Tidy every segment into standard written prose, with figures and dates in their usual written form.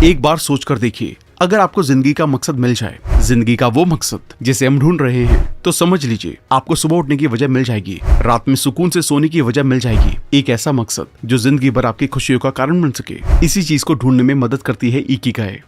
एक बार सोच कर देखिए, अगर आपको जिंदगी का मकसद मिल जाए, जिंदगी का वो मकसद जिसे हम ढूंढ रहे हैं, तो समझ लीजिए आपको सुबह उठने की वजह मिल जाएगी, रात में सुकून से सोने की वजह मिल जाएगी। एक ऐसा मकसद जो जिंदगी भर आपकी खुशियों का कारण बन सके। इसी चीज को ढूंढने में मदद करती है इकिगाई।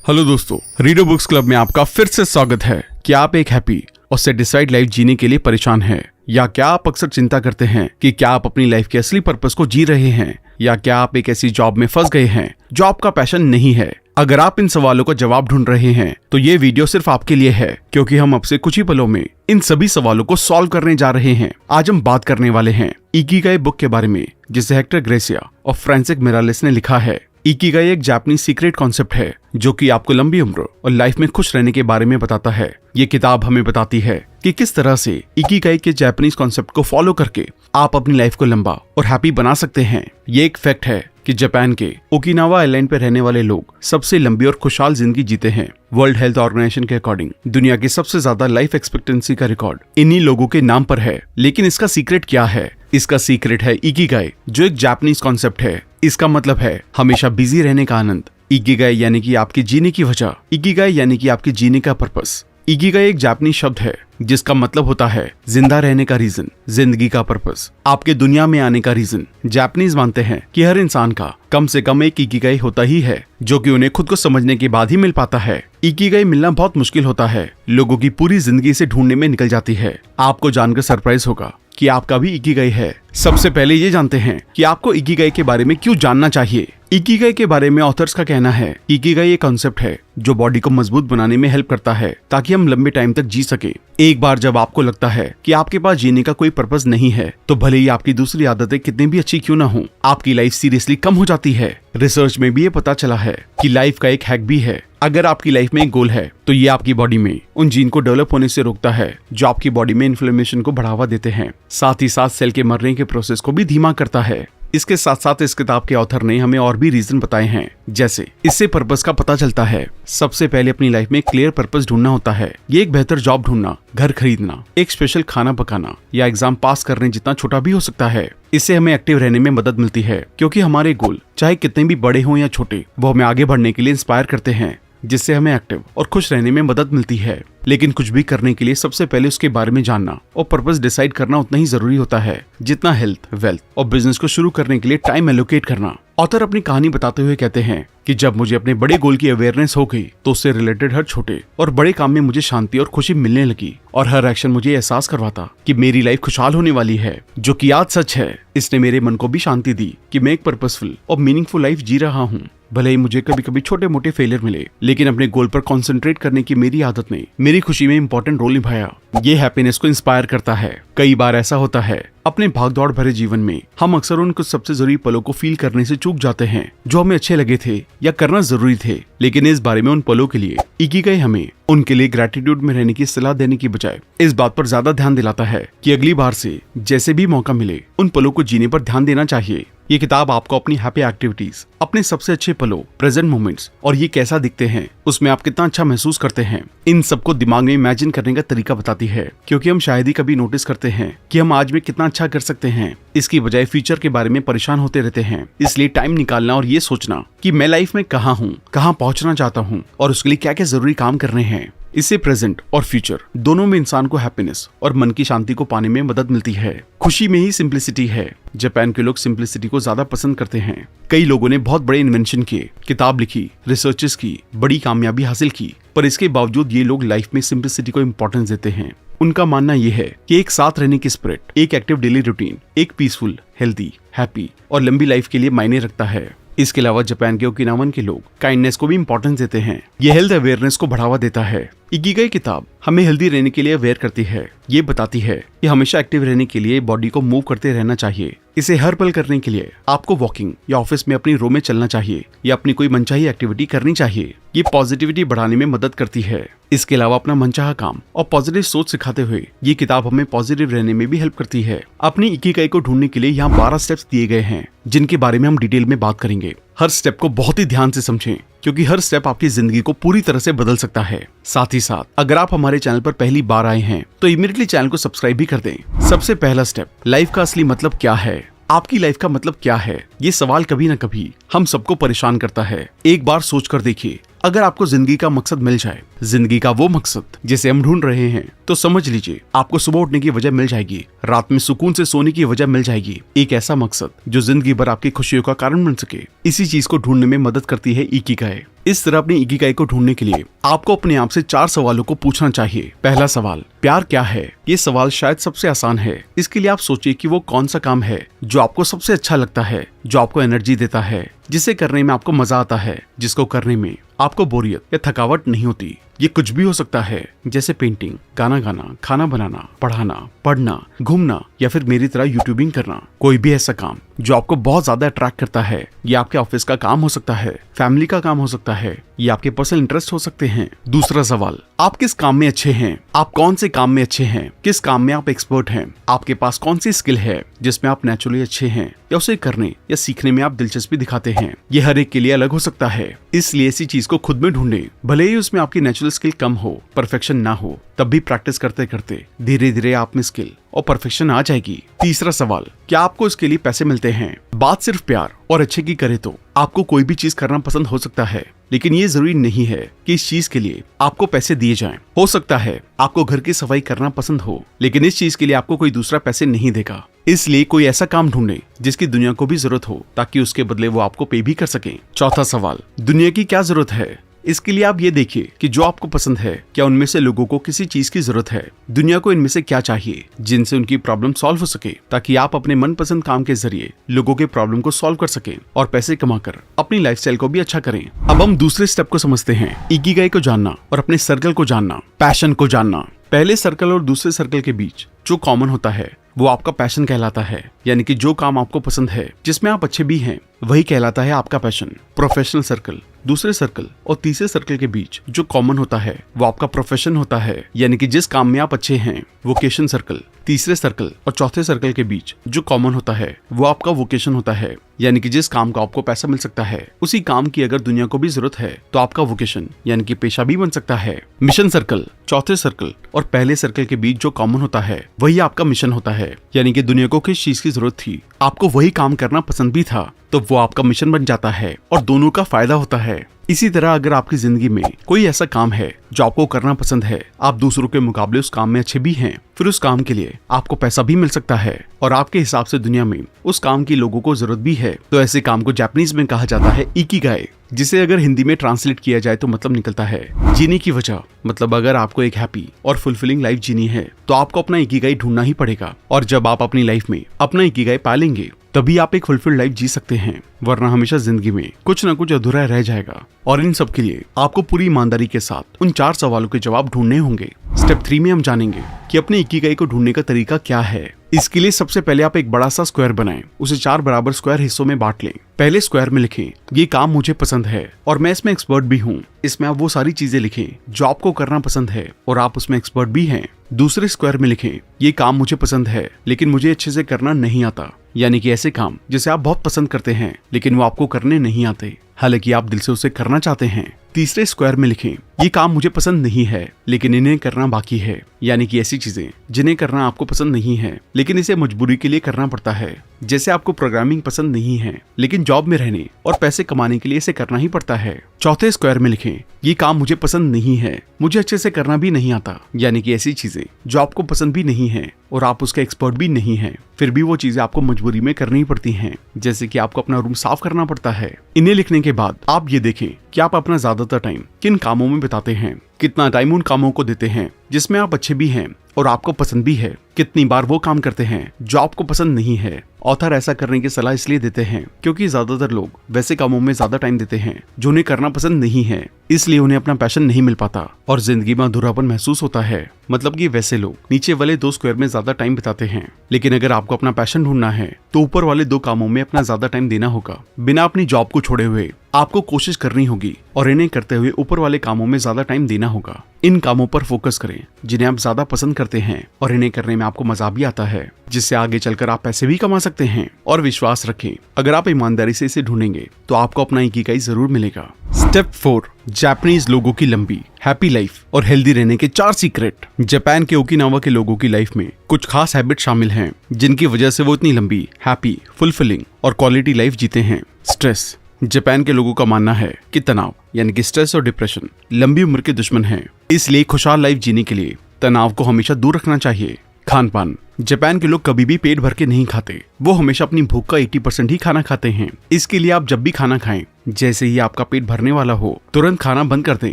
हेलो दोस्तों, रीडर बुक्स क्लब में आपका फिर से स्वागत है। क्या आप एक हैप्पी और सेटिस्फाइड लाइफ जीने के लिए परेशान हैं? या क्या आप अक्सर चिंता करते हैं कि क्या आप अपनी लाइफ के असली पर्पस को जी रहे हैं? या क्या आप एक ऐसी जॉब में फंस गए हैं जो आपका पैशन नहीं है? अगर आप इन सवालों का जवाब ढूंढ रहे हैं तो ये वीडियो सिर्फ आपके लिए है, क्योंकि हम अब से कुछ ही पलों में इन सभी सवालों को सॉल्व करने जा रहे हैं। आज हम बात करने वाले हैं इकिगाई बुक के बारे में, जिसे हेक्टर ग्रेसिया और फ्रांसिस मिरालेस ने लिखा है। इकिगाई एक जापानीज सीक्रेट कॉन्सेप्ट है जो कि आपको लंबी उम्र और लाइफ में खुश रहने के बारे में बताता है। ये किताब हमें बताती है कि किस तरह से इकिगाई के जापानीज कॉन्सेप्ट को फॉलो करके आप अपनी लाइफ को लंबा और हैप्पी बना सकते हैं। ये एक फैक्ट है कि जापान के ओकिनावा आइलैंड पर रहने वाले लोग सबसे लंबी और खुशहाल जिंदगी जीते हैं। वर्ल्ड हेल्थ ऑर्गेनाइजेशन के अकॉर्डिंग दुनिया की सबसे ज्यादा लाइफ एक्सपेक्टेंसी का रिकॉर्ड इन्हीं लोगों के नाम पर है। लेकिन इसका सीक्रेट क्या है? इसका सीक्रेट है इकिगाई, जो एक जापानीज कॉन्सेप्ट है। इसका मतलब है हमेशा बिजी रहने का आनंद। इकिगाई यानी कि आपके जीने की वजह, इकिगाई यानी कि आपके जीने का पर्पस। इकिगाई एक जापानीज शब्द है जिसका मतलब होता है जिंदा रहने का रीजन, जिंदगी का पर्पस, आपके दुनिया में आने का रीजन। जापानीज मानते हैं कि हर इंसान का कम से कम एक इकिगाई होता ही है, जो कि उन्हें खुद को समझने के बाद ही मिल पाता है। इकिगाई मिलना बहुत मुश्किल होता है, लोगों की पूरी जिंदगी से ढूंढने में निकल जाती है। आपको जानकर सरप्राइज होगा कि आपका भी इकिगाई है। सबसे पहले ये जानते हैं कि आपको इकिगाई के बारे में क्यों जानना चाहिए। इकिगाई के बारे में ऑथर्स का कहना है, इकिगाई एक कॉन्सेप्ट है जो बॉडी को मजबूत बनाने में हेल्प करता है ताकि हम लंबे टाइम तक जी सके। एक बार जब आपको लगता है कि आपके पास जीने का कोई पर्पस नहीं है, तो भले ही आपकी दूसरी आदतें कितनी भी अच्छी क्यों ना हो, आपकी लाइफ सीरियसली कम हो जाती है। रिसर्च में भी ये पता चला है कि लाइफ का एक हैक भी है। अगर आपकी लाइफ में एक गोल है तो ये आपकी बॉडी में उन जीन को डेवलप होने से रोकता है जो आपकी बॉडी में इन्फ्लेमेशन को बढ़ावा देते हैं। साथ ही साथ सेल के मरने के प्रोसेस को भी धीमा करता है। इसके साथ साथ इस किताब के ऑथर ने हमें और भी रीजन बताए हैं, जैसे इससे पर्पस का पता चलता है। सबसे पहले अपनी लाइफ में क्लियर पर्पस ढूंढना होता है। ये एक बेहतर जॉब ढूंढना, घर खरीदना, एक स्पेशल खाना पकाना या एग्जाम पास करने जितना छोटा भी हो सकता है। इससे हमें एक्टिव रहने में मदद मिलती है, क्योंकि हमारे गोल चाहे कितने भी बड़े हों या छोटे, वो हमें आगे बढ़ने के लिए इंस्पायर करते हैं, जिससे हमें एक्टिव और खुश रहने में मदद मिलती है। लेकिन कुछ भी करने के लिए सबसे पहले उसके बारे में जानना और पर्पस डिसाइड करना उतना ही जरूरी होता है जितना हेल्थ, वेल्थ और बिजनेस को शुरू करने के लिए टाइम एलोकेट करना। ऑथर अपनी कहानी बताते हुए कहते हैं कि जब मुझे अपने बड़े गोल की अवेयरनेस हो गई तो उससे रिलेटेड हर छोटे और बड़े काम में मुझे शांति और खुशी मिलने लगी, और हर एक्शन मुझे एहसास करवाता कि मेरी लाइफ खुशहाल होने वाली है, जो कि आज सच है। इसने मेरे मन को भी शांति दी कि मैं एक पर्पसफुल और मीनिंगफुल लाइफ जी रहा हूँ। भले ही मुझे कभी कभी छोटे मोटे फेलियर मिले, लेकिन अपने गोल पर कंसंट्रेट करने की मेरी आदत ने मेरी खुशी में इंपॉर्टेंट रोल निभाया। ये हैप्पीनेस को इंस्पायर करता है। कई बार ऐसा होता है अपने भागदौड़ भरे जीवन में हम अक्सर उन कुछ सबसे जरूरी पलों को फील करने से चूक जाते हैं जो हमें अच्छे लगे थे या करना जरूरी थे। लेकिन इस बारे में उन पलों के लिए इकिगाई हमें उनके लिए ग्रेटिट्यूड में रहने की सलाह देने की बजाय इस बात पर ज्यादा ध्यान दिलाता है कि अगली बार से जैसे भी मौका मिले उन पलों को जीने पर ध्यान देना चाहिए। ये किताब आपको अपनी हैप्पी एक्टिविटीज, अपने सबसे अच्छे पलों, प्रेजेंट मोमेंट्स और ये कैसा दिखते हैं, उसमें आप कितना अच्छा महसूस करते हैं, इन सबको दिमाग में इमेजिन करने का तरीका बताती है। क्योंकि हम शायद ही कभी नोटिस करते हैं कि हम आज में कितना अच्छा कर सकते हैं, इसकी बजाय फ्यूचर के बारे में परेशान होते रहते हैं। इसलिए टाइम निकालना और ये सोचना कि मैं लाइफ में कहाँ हूँ, कहाँ पहुँचना चाहता हूँ और उसके लिए क्या क्या जरूरी काम करने हैं, इससे प्रेजेंट और फ्यूचर दोनों में इंसान को हैप्पीनेस और मन की शांति को पाने में मदद मिलती है। खुशी में ही सिंप्लिसिटी है। जापान के लोग सिंप्लिसिटी को ज्यादा पसंद करते हैं। कई लोगों ने बहुत बड़े इन्वेंशन किए, किताब लिखी, रिसर्चेस की, बड़ी कामयाबी हासिल की, पर इसके बावजूद ये लोग लाइफ में सिंप्लिसिटी को इम्पोर्टेंस देते हैं। उनका मानना यह है कि एक साथ रहने की स्पिरिट, एक एक्टिव डेली रूटीन, एक पीसफुल, हेल्दी, हैप्पी और लंबी लाइफ के लिए मायने रखता है। इसके अलावा जापान के ओकिनावन के लोग काइंडनेस को भी इंपॉर्टेंस देते हैं। ये हेल्थ अवेयरनेस को बढ़ावा देता है। इकिगाई किताब हमें हेल्दी रहने के लिए अवेयर करती है। ये बताती है कि हमेशा एक्टिव रहने के लिए बॉडी को मूव करते रहना चाहिए। इसे हर पल करने के लिए आपको वॉकिंग या ऑफिस में अपनी रो में चलना चाहिए या अपनी कोई मनचाही एक्टिविटी करनी चाहिए। ये पॉजिटिविटी बढ़ाने में मदद करती है। इसके अलावा अपना मनचाहा काम और पॉजिटिव सोच सिखाते हुए ये किताब हमें पॉजिटिव रहने में भी हेल्प करती है। अपनी इकिगाई को ढूंढने के लिए यहाँ 12 स्टेप्स दिए गए हैं, जिनके बारे में हम डिटेल में बात करेंगे। हर स्टेप को बहुत ही ध्यान से समझें, क्योंकि हर स्टेप आपकी जिंदगी को पूरी तरह से बदल सकता है। साथ ही साथ अगर आप हमारे चैनल पर पहली बार आए हैं तो इमीडिएटली चैनल को सब्सक्राइब भी कर दें। सबसे पहला स्टेप, लाइफ का असली मतलब क्या है। आपकी लाइफ का मतलब क्या है? ये सवाल कभी न कभी हम सबको परेशान करता है। एक बार सोच कर देखिए, अगर आपको जिंदगी का मकसद मिल जाए, जिंदगी का वो मकसद जिसे हम ढूंढ रहे हैं, तो समझ लीजिए आपको सुबह उठने की वजह मिल जाएगी, रात में सुकून से सोने की वजह मिल जाएगी। एक ऐसा मकसद जो जिंदगी भर आपकी खुशियों का कारण बन सके। इसी चीज को ढूंढने में मदद करती है इकिगाई। इस तरह अपनी इकिगाई को ढूंढने के लिए आपको अपने आप से 4 सवालों को पूछना चाहिए। पहला सवाल, प्यार क्या है? ये सवाल शायद सबसे आसान है। इसके लिए आप सोचिए कि वो कौन सा काम है जो आपको सबसे अच्छा लगता है, जो आपको एनर्जी देता है, जिसे करने में आपको मजा आता है, जिसको करने में आपको बोरियत या थकावट नहीं होती। ये कुछ भी हो सकता है, जैसे पेंटिंग, गाना गाना, खाना बनाना, पढ़ाना, पढ़ना, घूमना या फिर मेरी तरह यूट्यूबिंग करना। कोई भी ऐसा काम जो आपको बहुत ज्यादा अट्रैक्ट करता है। ये आपके ऑफिस का काम हो सकता है, फैमिली का काम हो सकता है, ये आपके पर्सनल इंटरेस्ट हो सकते हैं। दूसरा सवाल, आप किस काम में अच्छे हैं? आप कौन से काम में अच्छे हैं? किस काम में आप एक्सपर्ट हैं? आपके पास कौन सी स्किल है जिसमें आप नेचुरली अच्छे हैं या उसे करने या सीखने में आप दिलचस्पी दिखाते हैं? ये हर एक के लिए अलग हो सकता है, इसलिए ऐसी चीज को खुद में ढूंढे। भले ही उसमें आपकी नेचुरल स्किल कम हो, परफेक्शन ना हो, तब भी प्रैक्टिस करते करते धीरे धीरे आप में स्किल और परफेक्शन आ जाएगी। तीसरा सवाल, क्या आपको इसके लिए पैसे मिलते हैं? बात सिर्फ प्यार और अच्छे की करे तो आपको कोई भी चीज करना पसंद हो सकता है, लेकिन ये जरूरी नहीं है कि इस चीज के लिए आपको पैसे दिए जाएं। हो सकता है आपको घर की सफाई करना पसंद हो, लेकिन इस चीज के लिए आपको कोई दूसरा पैसे नहीं देगा। इसलिए कोई ऐसा काम ढूंढे जिसकी दुनिया को भी जरूरत हो, ताकि उसके बदले वो आपको पे भी कर सके। चौथा सवाल, दुनिया की क्या जरूरत है? इसके लिए आप ये देखिए कि जो आपको पसंद है, क्या उनमें से लोगों को किसी चीज की जरूरत है? दुनिया को इनमें से क्या चाहिए जिनसे उनकी प्रॉब्लम सॉल्व हो सके, ताकि आप अपने मनपसंद काम के जरिए लोगों के प्रॉब्लम को सॉल्व कर सकें और पैसे कमाकर अपनी लाइफस्टाइल को भी अच्छा करें। अब हम दूसरे स्टेप को समझते हैं, इकिगाई को जानना और अपने सर्कल को जानना, पैशन को जानना। पहले सर्कल और दूसरे सर्कल के बीच जो कॉमन होता है वो आपका पैशन कहलाता है, यानी कि जो काम आपको पसंद है, जिसमें आप अच्छे भी हैं, वही कहलाता है आपका पैशन। प्रोफेशनल सर्कल, दूसरे सर्कल और तीसरे सर्कल के बीच जो कॉमन होता है वो आपका प्रोफेशन होता है, यानी कि जिस काम में आप अच्छे हैं। वोकेशन सर्कल, तीसरे सर्कल और चौथे सर्कल के बीच जो कॉमन होता है वो आपका वोकेशन होता है, यानी कि जिस काम का आपको पैसा मिल सकता है, उसी काम की अगर दुनिया को भी जरूरत है तो आपका वोकेशन यानी कि पेशा भी बन सकता है। मिशन सर्कल, चौथे सर्कल और पहले सर्कल के बीच जो कॉमन होता है वही आपका मिशन होता है, यानी कि दुनिया को किस चीज की जरूरत थी, आपको वही काम करना पसंद भी था, तो वो आपका मिशन बन जाता है और दोनों का फायदा होता है। इसी तरह अगर आपकी जिंदगी में कोई ऐसा काम है जो आपको करना पसंद है, आप दूसरों के मुकाबले उस काम में अच्छे भी हैं, फिर उस काम के लिए आपको पैसा भी मिल सकता है और आपके हिसाब से दुनिया में उस काम की लोगों को जरूरत भी है, तो ऐसे काम को जापानीज में कहा जाता है इकिगाई, जिसे अगर हिंदी में ट्रांसलेट किया जाए तो मतलब निकलता है जीने की वजह। मतलब अगर आपको एक हैप्पी और फुलफिलिंग लाइफ जीनी है तो आपको अपना इकिगाई ढूंढना ही पड़ेगा, और जब आप अपनी लाइफ में अपना इकिगाई पा लेंगे तभी आप एक फुलफिल्ड लाइफ जी सकते हैं, वरना हमेशा जिंदगी में कुछ न कुछ अधूरा रह जाएगा। और इन सब के लिए आपको पूरी ईमानदारी के साथ उन 4 सवालों के जवाब ढूंढने होंगे। स्टेप 3 में हम जानेंगे कि अपने इकिगाई को ढूंढने का तरीका क्या है। इसके लिए सबसे पहले आप एक बड़ा सा स्क्वायर बनाएं, उसे 4 बराबर स्क्वायर हिस्सों में बांट लें। पहले स्क्वायर में लिखें, ये काम मुझे पसंद है और मैं इसमें एक्सपर्ट भी हूँ। इसमें आप वो सारी चीजें लिखें जो आपको करना पसंद है और आप उसमें एक्सपर्ट भी हैं। दूसरे स्क्वायर में लिखें, ये काम मुझे पसंद है लेकिन मुझे अच्छे से करना नहीं आता, यानी कि ऐसे काम जिसे आप बहुत पसंद करते हैं लेकिन वो आपको करने नहीं आते, हालांकि आप दिल से उसे करना चाहते हैं। तीसरे स्क्वायर में लिखें, ये काम मुझे पसंद नहीं है लेकिन इन्हें करना बाकी है, यानी कि ऐसी चीजें जिन्हें करना आपको पसंद नहीं है लेकिन इसे मजबूरी के लिए करना पड़ता है। जैसे आपको प्रोग्रामिंग पसंद नहीं है लेकिन जॉब में रहने और पैसे कमाने के लिए इसे करना ही पड़ता है। चौथे स्क्वायर में लिखें, ये काम मुझे पसंद नहीं है, मुझे अच्छे से करना भी नहीं आता, यानी कि ऐसी चीजें जो आपको पसंद भी नहीं है और आप उसके एक्सपर्ट भी नहीं है, फिर भी वो चीजें आपको मजबूरी में करनी पड़ती हैं, जैसे कि आपको अपना रूम साफ करना पड़ता है। इन्हें लिखने के बाद आप ये देखें कि आप अपना ज्यादातर टाइम किन कामों में बिताते हैं, कितना टाइम उन कामों को देते हैं जिसमें आप अच्छे भी हैं और आपको पसंद भी है, कितनी बार वो काम करते हैं जो आपको पसंद नहीं है। ऑथर ऐसा करने की सलाह इसलिए देते हैं क्योंकि ज्यादातर लोग वैसे कामों में ज्यादा टाइम देते हैं जो उन्हें करना पसंद नहीं है, इसलिए उन्हें अपना पैशन नहीं मिल पाता और जिंदगी में अधूरापन महसूस होता है। मतलब कि वैसे लोग नीचे वाले 2 स्क्वायर में ज्यादा टाइम बिताते हैं, लेकिन अगर आपको अपना पैशन ढूंढना है तो ऊपर वाले 2 कामों में अपना ज्यादा टाइम देना होगा। बिना अपनी जॉब को छोड़े हुए आपको कोशिश करनी होगी और इन्हें करते हुए ऊपर वाले कामों में ज्यादा टाइम देना होगा। इन कामों पर फोकस करें जिन्हें आप ज्यादा पसंद करते हैं और इन्हें करने में आपको मजा भी आता है, जिससे आगे चलकर आप पैसे भी कमा सकते हैं। और विश्वास रखें, अगर आप ईमानदारी से इसे ढूंढेंगे तो आपको अपना इकिगाई जरूर मिलेगा। स्टेप 4, जापानीज लोगों की लंबी, हैप्पी लाइफ और हेल्दी रहने के 4 सीक्रेट। जापान के ओकिनावा के लोगों की लाइफ में कुछ खास हैबिट शामिल हैं, जिनकी वजह से वो इतनी लंबी, हैप्पी, फुलफिलिंग और क्वालिटी लाइफ जीते हैं। स्ट्रेस। जापान के लोगों का मानना है कि तनाव यानी कि स्ट्रेस और डिप्रेशन लंबी उम्र के दुश्मन हैं, इसलिए खुशहाल लाइफ जीने के लिए तनाव को हमेशा दूर रखना चाहिए। खान पान। जापान के लोग कभी भी पेट भर के नहीं खाते, वो हमेशा अपनी भूख का 80% ही खाना खाते हैं। इसके लिए आप जब भी खाना खाएं, जैसे ही आपका पेट भरने वाला हो, तुरंत खाना बंद कर दें।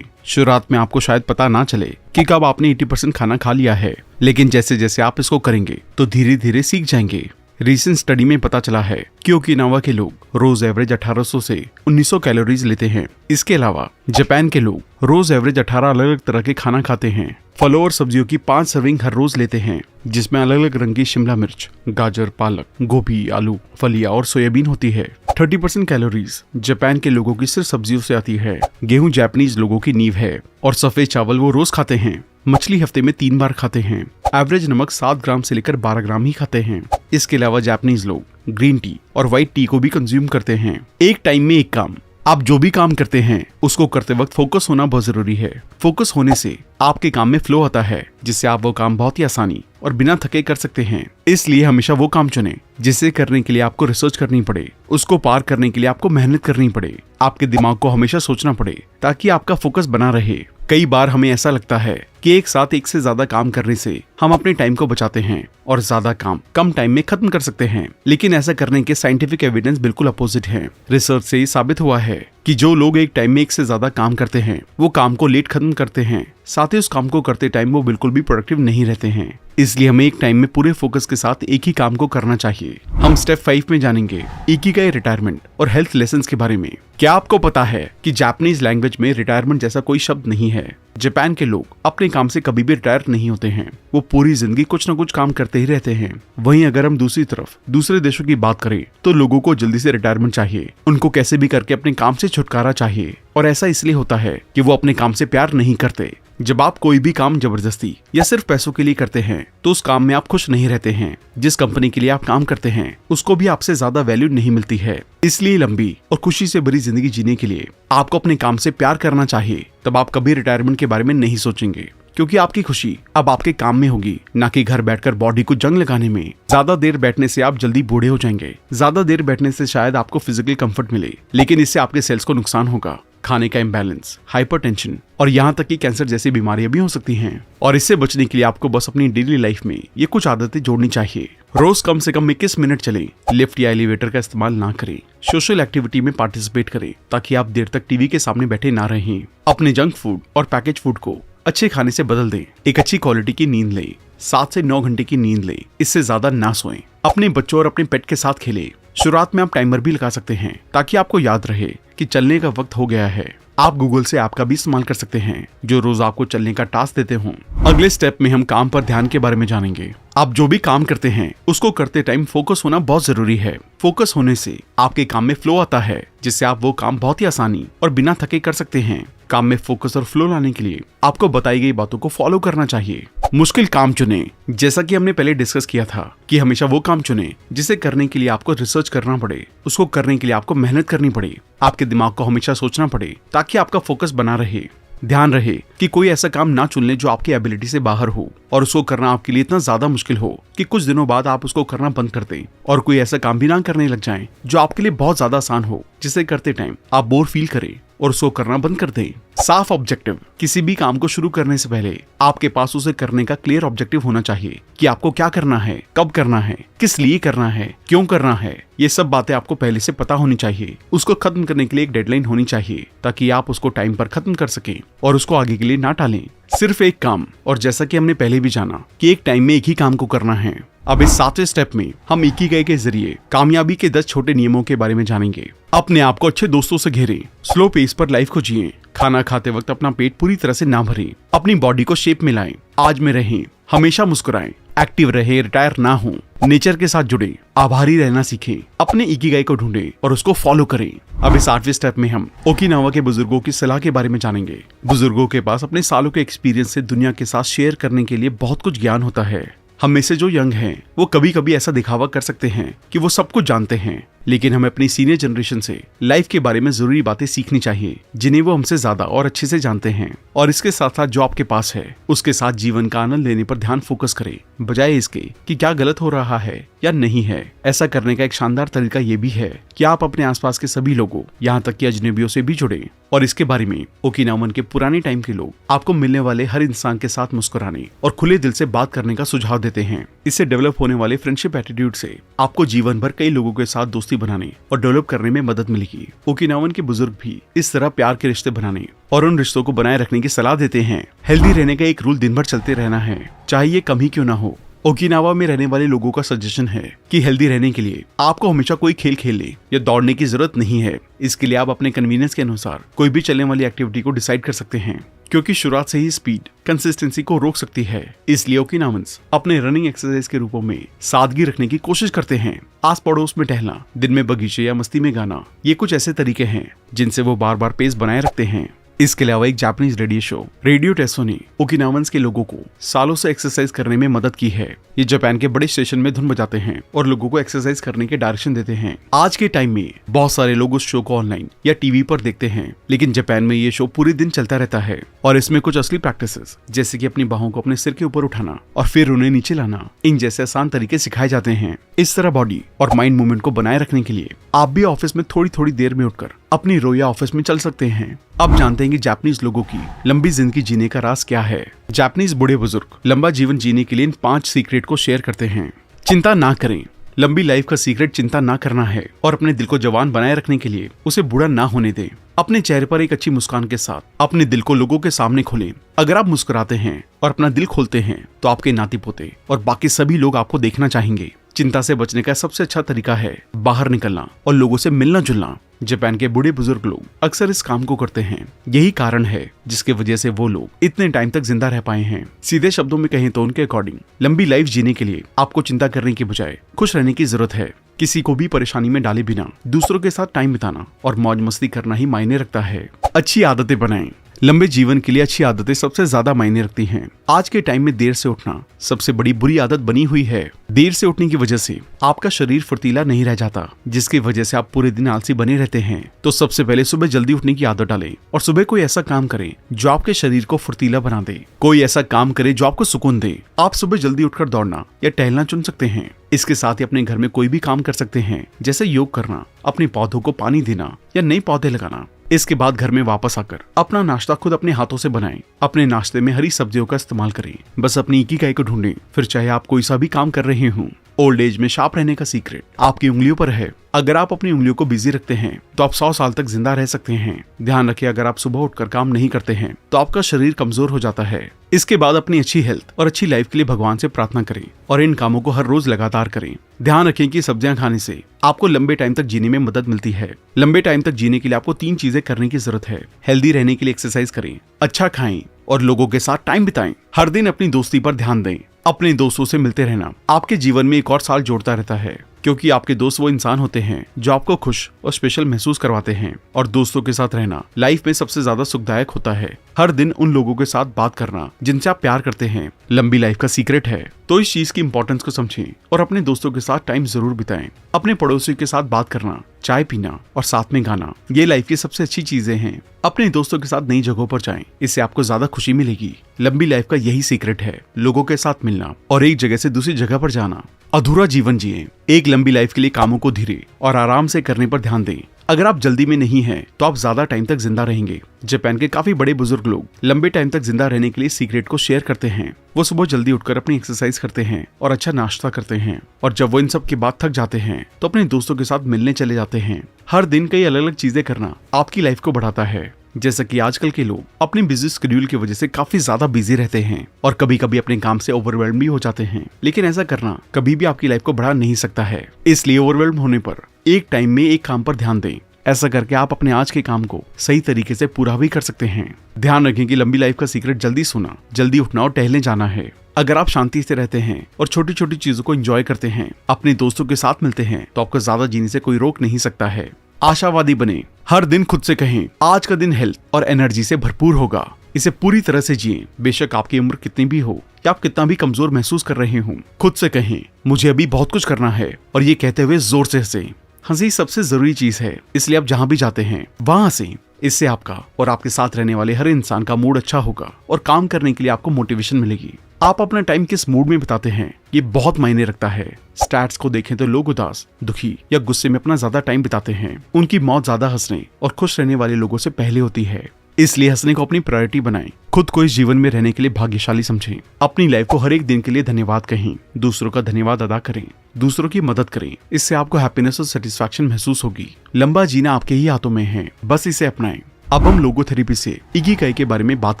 शुरुआत में आपको शायद पता ना चले कि कब आपने 80% खाना खा लिया है, लेकिन जैसे जैसे आप इसको करेंगे तो धीरे धीरे सीख जाएंगे। रीसेंट स्टडी में पता चला है कि ओकिनावा के लोग रोज एवरेज 1800 से 1900 कैलोरीज लेते हैं। इसके अलावा जापान के लोग रोज एवरेज 18 अलग अलग तरह के खाना खाते हैं। फलों और सब्जियों की 5 सर्विंग हर रोज लेते हैं, जिसमें अलग अलग रंग की शिमला मिर्च, गाजर, पालक, गोभी, आलू, फलिया और सोयाबीन होती है। 30% कैलोरीज जापान के लोगों की सिर्फ सब्जियों से आती है। गेहूं जापानीज लोगों की नींव है और सफेद चावल वो रोज खाते हैं। मछली हफ्ते में 3 बार खाते हैं। एवरेज नमक 7 ग्राम से लेकर 12 ग्राम ही खाते हैं। इसके अलावा जापानीज लोग ग्रीन टी और व्हाइट टी को भी कंज्यूम करते हैं। एक टाइम में एक काम। आप जो भी काम करते हैं उसको करते वक्त फोकस होना बहुत जरूरी है। फोकस होने से आपके काम में फ्लो आता है, जिससे आप वो काम बहुत ही आसानी और बिना थके कर सकते हैं। इसलिए हमेशा वो काम चुनें जिसे करने के लिए आपको रिसर्च करनी पड़े, उसको पार करने के लिए आपको मेहनत करनी पड़े, आपके दिमाग को हमेशा सोचना पड़े, ताकि आपका फोकस बना रहे। कई बार हमें ऐसा लगता है कि एक साथ एक से ज्यादा काम करने से हम अपने टाइम को बचाते हैं और ज्यादा काम कम टाइम में खत्म कर सकते हैं, लेकिन ऐसा करने के साइंटिफिक एविडेंस बिल्कुल अपोजिट है। रिसर्च से साबित हुआ है कि जो लोग एक टाइम में एक से ज्यादा काम करते हैं, वो काम को लेट खत्म करते हैं, साथ ही उस काम को करते टाइम वो बिल्कुल भी प्रोडक्टिव नहीं रहते हैं। इसलिए हमें एक टाइम में पूरे फोकस के साथ एक ही काम को करना चाहिए। हम स्टेप 5 में जानेंगे इकिगाई, रिटायरमेंट और हेल्थ लेसन्स के बारे में। क्या आपको पता है कि जापानीज लैंग्वेज में रिटायरमेंट जैसा कोई शब्द नहीं है। जापान के लोग अपने काम से कभी भी रिटायर नहीं होते हैं, वो पूरी जिंदगी कुछ न कुछ काम करते ही रहते हैं। वहीं अगर हम दूसरी तरफ दूसरे देशों की बात करें तो लोगों को जल्दी से रिटायरमेंट चाहिए, उनको कैसे भी करके अपने काम से छुटकारा चाहिए। और ऐसा इसलिए होता है कि वो अपने काम से प्यार नहीं करते। जब आप कोई भी काम जबरदस्ती या सिर्फ पैसों के लिए करते हैं तो उस काम में आप खुश नहीं रहते हैं। जिस कंपनी के लिए आप काम करते हैं उसको भी आपसे ज्यादा वैल्यू नहीं मिलती है। इसलिए लंबी और खुशी से भरी जिंदगी जीने के लिए आपको अपने काम से प्यार करना चाहिए। तब आप कभी रिटायरमेंट के बारे में नहीं सोचेंगे, क्योंकि आपकी खुशी अब आपके काम में होगी, ना कि घर बैठकर बॉडी को जंग लगाने में। ज्यादा देर बैठने से आप जल्दी बूढ़े हो जाएंगे। ज्यादा देर बैठने से शायद आपको फिजिकल कंफर्ट मिले, लेकिन इससे आपके सेल्स को नुकसान होगा। खाने का इम्बैलेंस, हाइपरटेंशन और यहाँ तक कि कैंसर जैसी बीमारियां भी हो सकती हैं। और इससे बचने के लिए आपको बस अपनी डेली लाइफ में ये कुछ आदतें जोड़नी चाहिए। रोज कम से कम 21 मिनट चलें, लिफ्ट या एलिवेटर का इस्तेमाल ना करें, सोशल एक्टिविटी में पार्टिसिपेट करें ताकि आप देर तक टीवी के सामने बैठे ना रहें। अपने जंक फूड और पैकेज फूड को अच्छे खाने से बदल दें। एक अच्छी क्वालिटी की नींद लें, 7 से 9 घंटे की नींद लें, इससे ज्यादा ना सोएं। अपने बच्चों और अपने पेट के साथ खेलें। शुरुआत में आप टाइमर भी लगा सकते हैं ताकि आपको याद रहे कि चलने का वक्त हो गया है। आप गूगल से ऐप का भी इस्तेमाल कर सकते हैं जो रोज आपको चलने का टास्क देते हों। अगले स्टेप में हम काम पर ध्यान के बारे में जानेंगे। आप जो भी काम करते हैं उसको करते टाइम फोकस होना बहुत जरूरी है। फोकस होने से आपके काम में फ्लो आता है, जिससे आप वो काम बहुत ही आसानी और बिना थके कर सकते हैं। काम में फोकस और फ्लो लाने के लिए आपको बताई गई बातों को फॉलो करना चाहिए। मुश्किल काम चुनें। जैसा कि हमने पहले डिस्कस किया था कि हमेशा वो काम चुनें जिसे करने के लिए आपको रिसर्च करना पड़े, उसको करने के लिए आपको मेहनत करनी पड़े, आपके दिमाग को हमेशा सोचना पड़े, ताकि आपका फोकस बना रहे। ध्यान रहे कि कोई ऐसा काम ना चुन ले जो आपकी एबिलिटी से बाहर हो और उसको करना आपके लिए इतना ज्यादा मुश्किल हो कि कुछ दिनों बाद आप उसको करना बंद कर दें, और कोई ऐसा काम भी ना करने लग जाएं जो आपके लिए बहुत ज्यादा आसान हो, जिसे करते टाइम आप बोर फील करें और उसको करना बंद कर दें। साफ ऑब्जेक्टिव। किसी भी काम को शुरू करने से पहले आपके पास उसे करने का क्लियर ऑब्जेक्टिव होना चाहिए कि आपको क्या करना है, कब करना है, किस लिए करना है, क्यों करना है। ये सब बातें आपको पहले से पता होनी चाहिए। उसको खत्म करने के लिए एक डेडलाइन होनी चाहिए ताकि आप उसको टाइम पर खत्म कर सकें और उसको आगे के लिए ना टालें। सिर्फ एक काम, और जैसा कि हमने पहले भी जाना कि एक टाइम में एक ही काम को करना है। अब इस 7वें स्टेप में हम इकिगाई के जरिए कामयाबी के 10 छोटे नियमों के बारे में जानेंगे। अपने आप को अच्छे दोस्तों से घेरें, स्लो पेस पर लाइफ को जिएं, खाना खाते वक्त अपना पेट पूरी तरह से ना भरें, अपनी बॉडी को शेप में लाएं, आज में रहें, हमेशा मुस्कुराएं, एक्टिव रहे, रिटायर ना हो, नेचर के साथ जुड़े, आभारी रहना सीखें, अपने इकिगाई को ढूंढें और उसको फॉलो करें। अब इस 8वें स्टेप में हम ओकिनावा के बुजुर्गों की सलाह के बारे में जानेंगे। बुजुर्गों के पास अपने सालों के एक्सपीरियंस से दुनिया के साथ शेयर करने के लिए बहुत कुछ ज्ञान होता है। हम में से जो यंग हैं वो कभी कभी ऐसा दिखावा कर सकते हैं कि वो सब कुछ जानते हैं, लेकिन हमें अपनी सीनियर जनरेशन से लाइफ के बारे में जरूरी बातें सीखनी चाहिए जिन्हें वो हमसे ज्यादा और अच्छे से जानते हैं। और इसके साथ साथ जो आपके पास है उसके साथ जीवन का आनंद लेने पर ध्यान फोकस करें, बजाय इसके कि क्या गलत हो रहा है या नहीं है। ऐसा करने का एक शानदार तरीका ये भी है कि आप अपने आसपास के सभी लोगों, यहाँ तक कि अजनबियों से भी जुड़े। और इसके बारे में ओकिनावन के पुराने टाइम के लोग आपको मिलने वाले हर इंसान के साथ मुस्कुराने और खुले दिल से बात करने का सुझाव देते हैं। इससे डेवलप होने वाले फ्रेंडशिप एटीट्यूड से आपको जीवन भर कई लोगों के साथ दोस्ती बनाने और डेवलप करने में मदद मिलेगी। ओकिनावन के बुजुर्ग भी इस तरह प्यार के रिश्ते बनाने और उन रिश्तों को बनाए रखने की सलाह देते हैं। हेल्दी रहने का एक रूल दिन भर चलते रहना है, चाहे ये कम ही क्यों ना हो। ओकिनावा में रहने वाले लोगों का सजेशन है कि हेल्दी रहने के लिए आपको हमेशा कोई खेल खेलने या दौड़ने की जरूरत नहीं है। इसके लिए आप अपने कन्वीनियंस के अनुसार कोई भी चलने वाली एक्टिविटी को डिसाइड कर सकते हैं, क्योंकि शुरुआत से ही स्पीड कंसिस्टेंसी को रोक सकती है। इसलिए ओकिनावंस अपने रनिंग एक्सरसाइज के रूपों में सादगी रखने की कोशिश करते हैं। आस पड़ोस में टहलना, दिन में बगीचे या मस्ती में गाना, ये कुछ ऐसे तरीके हैं जिनसे वो बार बार पेस बनाए रखते हैं। इसके अलावा एक जापानीज रेडियो शो रेडियो टेसो ने ओकिनावंस के लोगों को सालों से एक्सरसाइज करने में मदद की है। ये जापान के बड़े स्टेशन में धुन बजाते हैं और लोगों को एक्सरसाइज करने के डायरेक्शन देते हैं। आज के टाइम में बहुत सारे लोग उस शो को ऑनलाइन या टीवी पर देखते हैं, लेकिन जापान में ये शो पूरे दिन चलता रहता है और इसमें कुछ असली प्रैक्टिसेस जैसे कि अपनी बाहों को अपने सिर के ऊपर उठाना और फिर उन्हें नीचे लाना, इन जैसे आसान तरीके सिखाए जाते हैं। इस तरह बॉडी और माइंड मूवमेंट को बनाए रखने के लिए आप भी ऑफिस में थोड़ी थोड़ी देर में उठकर अपनी रोया ऑफिस में चल सकते हैं। अब जानते हैं कि जापानीज लोगों की लंबी जिंदगी जीने का राज क्या है। जापानीज बूढ़े बुजुर्ग लंबा जीवन जीने के लिए इन 5 सीक्रेट को शेयर करते हैं। चिंता ना करें। लंबी लाइफ का सीक्रेट चिंता ना करना है और अपने दिल को जवान बनाए रखने के लिए उसे बूढ़ा ना होने दें। अपने चेहरे पर एक अच्छी मुस्कान के साथ अपने दिल को लोगों के सामने खोलें। अगर आप मुस्कुराते हैं और अपना दिल खोलते हैं तो आपके नाती पोते और बाकी सभी लोग आपको देखना चाहेंगे। चिंता से बचने का सबसे अच्छा तरीका है बाहर निकलना और लोगों से मिलना जुलना। जापान के बूढ़े बुजुर्ग लोग अक्सर इस काम को करते हैं। यही कारण है जिसकी वजह से वो लोग इतने टाइम तक जिंदा रह पाए हैं। सीधे शब्दों में कहें तो उनके अकॉर्डिंग लंबी लाइफ जीने के लिए आपको चिंता करने की बजाय खुश रहने की जरूरत है। किसी को भी परेशानी में डाले बिना दूसरों के साथ टाइम बिताना और मौज मस्ती करना ही मायने रखता है। अच्छी आदतें बनाएं। लंबे जीवन के लिए अच्छी आदतें सबसे ज्यादा मायने रखती हैं। आज के टाइम में देर से उठना सबसे बड़ी बुरी आदत बनी हुई है। देर से उठने की वजह से आपका शरीर फुर्तीला नहीं रह जाता, जिसकी वजह से आप पूरे दिन आलसी बने रहते हैं। तो सबसे पहले सुबह जल्दी उठने की आदत डालें और सुबह कोई ऐसा काम करें जो आपके शरीर को फुर्तीला बना दे। कोई ऐसा काम करे जो आपको सुकून दे। आप सुबह जल्दी उठकर दौड़ना या टहलना चुन सकते हैं। इसके साथ ही अपने घर में कोई भी काम कर सकते हैं, जैसे योग करना, अपने पौधों को पानी देना या नए पौधे लगाना। इसके बाद घर में वापस आकर अपना नाश्ता खुद अपने हाथों से बनाएं। अपने नाश्ते में हरी सब्जियों का इस्तेमाल करें। बस अपनी इकिगाई को ढूंढें, फिर चाहे आप कोई सा भी काम कर रहे हों। ओल्ड एज में शार्प रहने का सीक्रेट आपकी उंगलियों पर है। अगर आप अपनी उंगलियों को बिजी रखते हैं तो आप 100 साल तक जिंदा रह सकते हैं। ध्यान रखिए, अगर आप सुबह उठकर काम नहीं करते हैं तो आपका शरीर कमजोर हो जाता है। इसके बाद अपनी अच्छी हेल्थ और अच्छी लाइफ के लिए भगवान से प्रार्थना करें और इन कामों को हर रोज लगातार करें। ध्यान रखें कि सब्जियां खाने से आपको लंबे टाइम तक जीने में मदद मिलती है। लंबे टाइम तक जीने के लिए आपको 3 चीजें करने की जरूरत है। हेल्दी रहने के लिए एक्सरसाइज करें, अच्छा खाएं और लोगों के साथ टाइम बिताएं। हर दिन अपनी दोस्ती पर ध्यान दें। अपने दोस्तों से मिलते रहना आपके जीवन में एक और साल जोड़ता रहता है, क्योंकि आपके दोस्त वो इंसान होते हैं जो आपको खुश और स्पेशल महसूस करवाते हैं। और दोस्तों के साथ रहना लाइफ में सबसे ज्यादा सुखदायक होता है। हर दिन उन लोगों के साथ बात करना जिनसे आप प्यार करते हैं लंबी लाइफ का सीक्रेट है। तो इस चीज की इंपॉर्टेंस को समझें और अपने दोस्तों के साथ टाइम जरूर बिताएं। अपने पड़ोसियों के साथ बात करना, चाय पीना और साथ में गाना, ये लाइफ की सबसे अच्छी चीजें हैं। अपने दोस्तों के साथ नई जगहों पर जाएं, इससे आपको ज्यादा खुशी मिलेगी। लंबी लाइफ का यही सीक्रेट है, लोगों के साथ मिलना और एक जगह से दूसरी जगह पर जाना। अधूरा जीवन जिए। एक लंबी लाइफ के लिए कामों को धीरे और आराम से करने पर ध्यान दें। अगर आप जल्दी में नहीं हैं तो आप ज्यादा टाइम तक जिंदा रहेंगे। जापान के काफी बड़े बुजुर्ग लोग लंबे टाइम तक जिंदा रहने के लिए सीक्रेट को शेयर करते हैं। वो सुबह जल्दी उठकर अपनी एक्सरसाइज करते हैं और अच्छा नाश्ता करते हैं, और जब वो इन सब के बाद थक जाते हैं तो अपने दोस्तों के साथ मिलने चले जाते हैं। हर दिन कई अलग अलग चीजें करना आपकी लाइफ को बढ़ाता है। जैसा कि आजकल के लोग अपनी बिजी शेड्यूल की वजह से काफी ज्यादा बिजी रहते हैं और कभी कभी अपने काम से ओवरवेल्म भी हो जाते हैं, लेकिन ऐसा करना कभी भी आपकी लाइफ को बढ़ा नहीं सकता है। इसलिए ओवरवेल्म होने पर एक टाइम में एक काम पर ध्यान दें। ऐसा करके आप अपने आज के काम को सही तरीके से पूरा भी कर सकते हैं। ध्यान रखें कि लंबी लाइफ का सीक्रेट जल्दी सोना, जल्दी उठना और टहलने जाना है। अगर आप शांति से रहते हैं और छोटी छोटी चीजों को एंजॉय करते हैं, अपने दोस्तों के साथ मिलते हैं, तो आपको ज्यादा जीने से कोई रोक नहीं सकता है। आशावादी बने। हर दिन खुद से कहें, आज का दिन हेल्थ और एनर्जी से भरपूर होगा। इसे पूरी तरह से जिएं। बेशक आपकी उम्र कितनी भी हो या आप कितना भी कमजोर महसूस कर रहे हो, खुद से कहें, मुझे अभी बहुत कुछ करना है, और ये कहते हुए जोर से हंसें। हंसी सबसे जरूरी चीज है, इसलिए आप जहाँ भी जाते हैं वहाँ हंसें। इससे आपका और आपके साथ रहने वाले हर इंसान का मूड अच्छा होगा और काम करने के लिए आपको मोटिवेशन मिलेगी। आप अपना टाइम किस मूड में बिताते हैं ये बहुत मायने रखता है। स्टैट्स को देखें तो लोग उदास, दुखी या गुस्से में अपना ज्यादा टाइम बिताते हैं। उनकी मौत ज्यादा हंसने और खुश रहने वाले लोगों से पहले होती है। इसलिए हंसने को अपनी प्रायोरिटी बनाएं। खुद को इस जीवन में रहने के लिए भाग्यशाली समझें। अपनी लाइफ को हर एक दिन के लिए धन्यवाद कहें। दूसरों का धन्यवाद अदा करें। दूसरों की मदद करें। इससे आपको हैप्पीनेस और सेटिस्फैक्शन महसूस होगी। लंबा जीना आपके ही हाथों में है, बस इसे अपनाएं। अब हम लोगोथेरेपी से इकिगाई के बारे में बात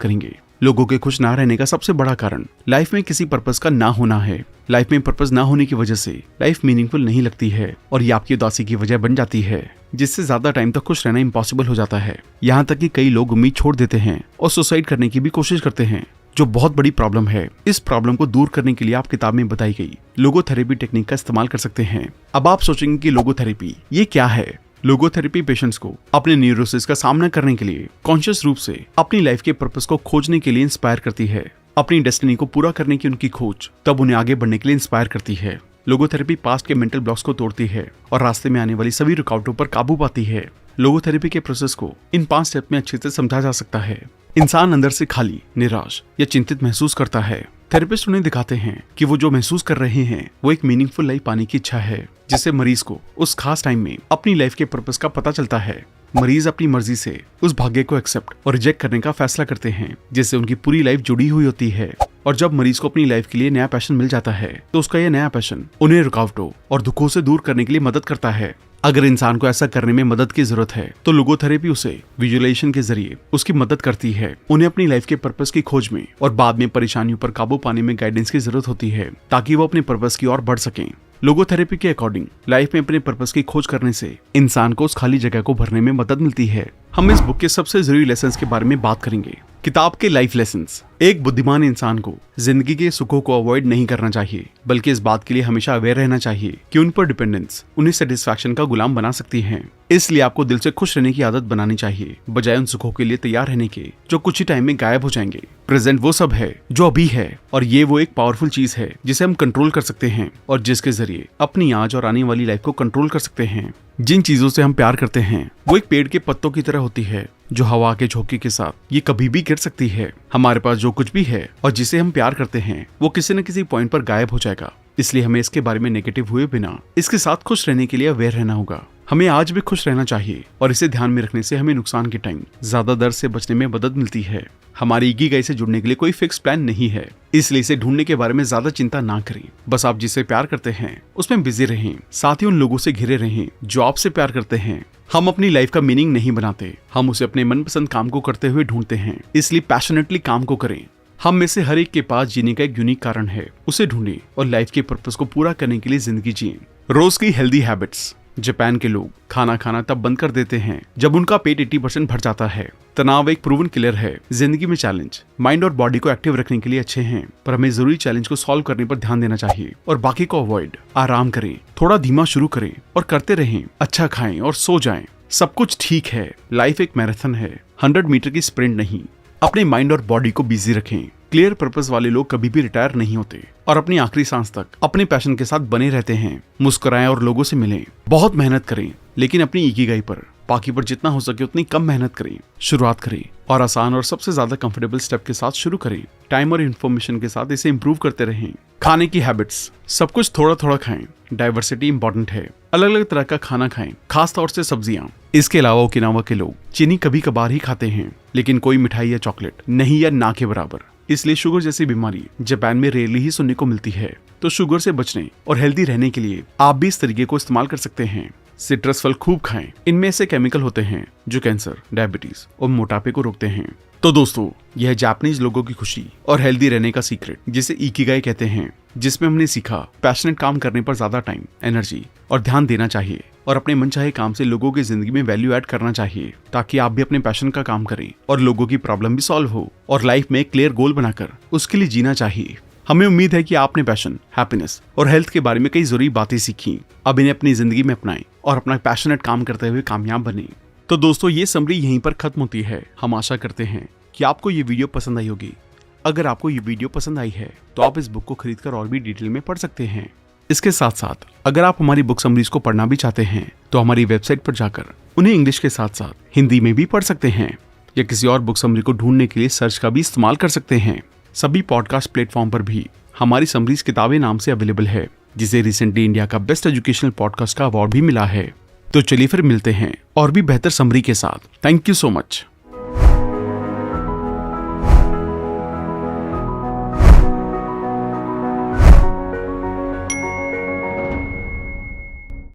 करेंगे। लोगों के खुश ना रहने का सबसे बड़ा कारण लाइफ में किसी पर्पस का ना होना है। लाइफ में पर्पस ना होने की वजह से लाइफ मीनिंगफुल नहीं लगती है और ये आपकी उदासी की वजह बन जाती है, जिससे ज्यादा टाइम तक खुश रहना इम्पॉसिबल हो जाता है। यहाँ तक कि कई लोग उम्मीद छोड़ देते हैं और सुसाइड करने की भी कोशिश करते हैं, जो बहुत बड़ी प्रॉब्लम है। इस प्रॉब्लम को दूर करने के लिए आप किताब में बताई गई लोगोथेरेपी टेक्निक का इस्तेमाल कर सकते हैं। अब आप सोचेंगे कि लोगोथेरेपी ये क्या है। लोगोथेरेपी पेशेंट्स को अपने न्यूरोसिस का सामना करने के लिए कॉन्शियस रूप से अपनी लाइफ के पर्पस को खोजने के लिए इंस्पायर करती है। अपनी डेस्टिनी को पूरा करने की उनकी खोज तब उन्हें आगे बढ़ने के लिए इंस्पायर करती है। लोगोथेरेपी पास्ट के मेंटल ब्लॉक्स को तोड़ती है और रास्ते में आने वाली सभी रुकावटों पर काबू पाती है। लोगोथेरेपी के प्रोसेस को इन 5 स्टेप में अच्छे से समझा जा सकता है। इंसान अंदर से खाली, निराश या चिंतित महसूस करता है। थेरेपिस्ट उन्हें दिखाते हैं कि वो जो महसूस कर रहे हैं वो एक मीनिंगफुल लाइफ पाने की इच्छा है, जिससे मरीज को उस खास टाइम में अपनी लाइफ के पर्पस का पता चलता है। मरीज अपनी मर्जी से उस भाग्य को एक्सेप्ट और रिजेक्ट करने का फैसला करते हैं, जिससे उनकी पूरी लाइफ जुड़ी हुई होती है। और जब मरीज को अपनी लाइफ के लिए नया पैशन मिल जाता है तो उसका यह नया पैशन उन्हें रुकावटों और दुखों से दूर करने के लिए मदद करता है। अगर इंसान को ऐसा करने में मदद की जरूरत है तो लोगोथेरेपी उसे विजुअलाइजेशन के जरिए उसकी मदद करती है। उन्हें अपनी लाइफ के पर्पस की खोज में और बाद में परेशानियों पर काबू पाने में गाइडेंस की जरूरत होती है, ताकि वो अपने पर्पस की ओर बढ़ सकें। लोगोथेरेपी के अकॉर्डिंग लाइफ में अपने पर्पस की खोज करने से इंसान को उस खाली जगह को भरने में मदद मिलती है। हम इस बुक के सबसे जरूरी लेसन्स के बारे में बात करेंगे। किताब के लाइफ लेसन्स। एक बुद्धिमान इंसान को जिंदगी के सुखों को अवॉइड नहीं करना चाहिए, बल्कि इस बात के लिए हमेशा अवेयर रहना चाहिए कि उन पर डिपेंडेंस उन्हें सेटिस्फैक्शन का गुलाम बना सकती है। इसलिए आपको दिल से खुश रहने की आदत बनानी चाहिए, बजाय उन सुखों के लिए तैयार रहने के जो कुछ ही टाइम में गायब हो जाएंगे। प्रेजेंट वो सब है जो अभी है, और ये वो एक पावरफुल चीज है जिसे हम कंट्रोल कर सकते हैं और जिसके जरिए अपनी आज और आने वाली लाइफ को कंट्रोल कर सकते हैं। जिन चीजों से हम प्यार करते हैं वो एक पेड़ के पत्तों की तरह होती है, जो हवा के झोंके के साथ ये कभी भी गिर सकती है। हमारे पास जो कुछ भी है और जिसे हम प्यार करते हैं वो किसी न किसी पॉइंट पर गायब हो जाएगा। इसलिए हमें इसके बारे में नेगेटिव हुए बिना इसके साथ खुश रहने के लिए अवेयर रहना होगा। हमें आज भी खुश रहना चाहिए और इसे ध्यान में रखने से हमें नुकसान के टाइम ज्यादा दर्द से बचने में मदद मिलती है। हमारी इकिगाई से जुड़ने के लिए कोई फिक्स प्लान नहीं है, इसलिए इसे ढूंढने के बारे में ज्यादा चिंता ना करें। बस आप जिसे प्यार करते हैं उसमें बिजी रहें, साथ ही उन लोगों से घिरे रहें जो आपसे प्यार करते हैं। हम अपनी लाइफ का मीनिंग नहीं बनाते, हम उसे अपने मनपसंद काम को करते हुए ढूंढते हैं। इसलिए पैशनेटली काम को करें। हम में से हर एक के पास जीने का एक यूनिक कारण है, उसे ढूंढें और लाइफ के पर्पस को पूरा करने के लिए जिंदगी जिएं। रोज की हेल्दी हैबिट्स। जापान के लोग खाना खाना तब बंद कर देते हैं जब उनका पेट 80% भर जाता है। तनाव एक प्रूवन किलर है। जिंदगी में चैलेंज माइंड और बॉडी को एक्टिव रखने के लिए अच्छे हैं, पर हमें जरूरी चैलेंज को सॉल्व करने पर ध्यान देना चाहिए और बाकी को अवॉइड। आराम करें, थोड़ा धीमा शुरू करें और करते रहें। अच्छा खाएं और सो जाएं। सब कुछ ठीक है। लाइफ एक मैराथन है, 100 मीटर की स्प्रिंट नहीं। अपने माइंड और बॉडी को बिजी रखें। क्लियर पर्पस वाले लोग कभी भी रिटायर नहीं होते और अपनी आखिरी सांस तक अपने पैशन के साथ बने रहते हैं। मुस्कुराएं और लोगों से मिलें। बहुत मेहनत करें, लेकिन अपनी इकिगाई पर, बाकी पर जितना हो सके उतनी कम मेहनत करें। शुरुआत करें और आसान और सबसे ज्यादा कंफर्टेबल स्टेप के साथ शुरू करें। टाइम और इन्फॉर्मेशन के साथ इसे इंप्रूव करते रहें। खाने की हैबिट्स। सब कुछ थोड़ा थोड़ा खाएं। डाइवर्सिटी इंपॉर्टेंट है। अलग अलग तरह का खाना खाएं, खास तौर से सब्जियां। इसके अलावा ओकिनावा के लोग चीनी कभी कभार ही खाते हैं, लेकिन कोई मिठाई या चॉकलेट नहीं या ना के बराबर। इसलिए शुगर जैसी बीमारी जापान में रेयरली ही सुनने को मिलती है। तो शुगर से बचने और हेल्दी रहने के लिए आप भी इस तरीके को इस्तेमाल कर सकते हैं। सिट्रस फल खूब खाएं। इनमें ऐसे केमिकल होते हैं जो कैंसर, डायबिटीज और मोटापे को रोकते हैं। तो दोस्तों, यह जापानीज लोगों की खुशी और हेल्दी रहने का सीक्रेट, जिसे इकिगाई कहते हैं, जिसमें हमने सीखा पैशनेट काम करने पर ज्यादा टाइम, एनर्जी और ध्यान देना चाहिए और अपने मनचाहे काम से लोगों की जिंदगी में वैल्यू ऐड करना चाहिए, ताकि आप भी अपने पैशन का काम करें और लोगों की प्रॉब्लम भी सॉल्व हो और लाइफ में एक क्लियर गोल बनाकर उसके लिए जीना चाहिए। हमें उम्मीद है कि आपने पैशन, हैप्पीनेस और हेल्थ के बारे में कई जरूरी बातें सीखी। अब इन्हें अपनी जिंदगी में अपनाएं और अपना पैशनेट काम करते हुए कामयाब बने। तो दोस्तों, ये समरी यहीं पर खत्म होती है। हम आशा करते हैं कि आपको ये वीडियो पसंद आई होगी। अगर आपको ये वीडियो पसंद आई है तो आप इस बुक को खरीदकर और भी डिटेल में पढ़ सकते हैं। इसके साथ साथ अगर आप हमारी बुक समरीज को पढ़ना भी चाहते हैं तो हमारी वेबसाइट पर जाकर उन्हें इंग्लिश के साथ साथ हिंदी में भी पढ़ सकते हैं, या किसी और बुक समरी को ढूंढने के लिए सर्च का भी इस्तेमाल कर सकते हैं। सभी पॉडकास्ट प्लेटफॉर्म पर भी हमारी समरीज किताबें नाम से अवेलेबल है, जिसे रिसेंटली इंडिया का बेस्ट एजुकेशनल पॉडकास्ट का अवार्ड भी मिला है। तो चलिए फिर मिलते हैं और भी बेहतर समरी के साथ। Thank you so much.